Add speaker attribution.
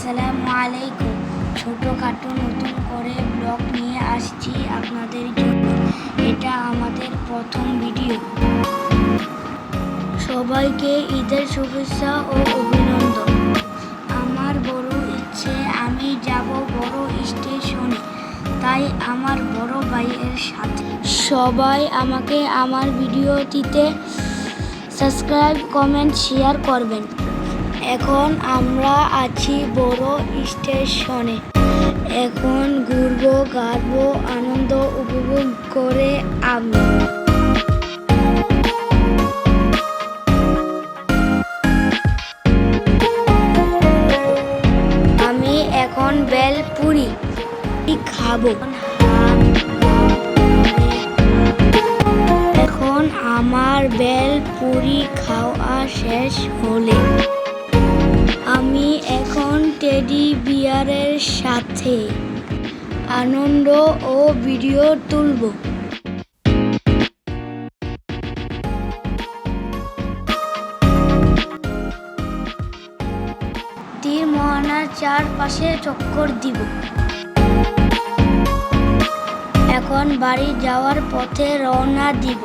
Speaker 1: আসসালামু আলাইকুম। ছোটোখাটো নতুন করে ব্লগ নিয়ে আসছি আপনাদের জন্য। এটা আমাদের প্রথম ভিডিও। সবাইকে ঈদের শুভেচ্ছা ও অভিনন্দন। আমার বড় ইচ্ছে আমি যাব বড় স্টেশনে, তাই আমার বড় ভাইয়ের সাথে। সবাই আমাকে আমার ভিডিওটিতে সাবস্ক্রাইব, কমেন্ট, শেয়ার করবেন। এখন আমরা আছি বড় স্টেশনে। এখন ঘুরবো, গাড়বো, আনন্দ উপভোগ করে আমি এখন বেলপুরি খাবো। এখন আমার বেলপুরি খাওয়া শেষ হলে আমি এখন টেডি বিয়ারের সাথে আনন্দ ও ভিডিও তুলব। তীর মোহনার চারপাশে চক্কর দিব। এখন বাড়ি যাওয়ার পথে রওনা দিব।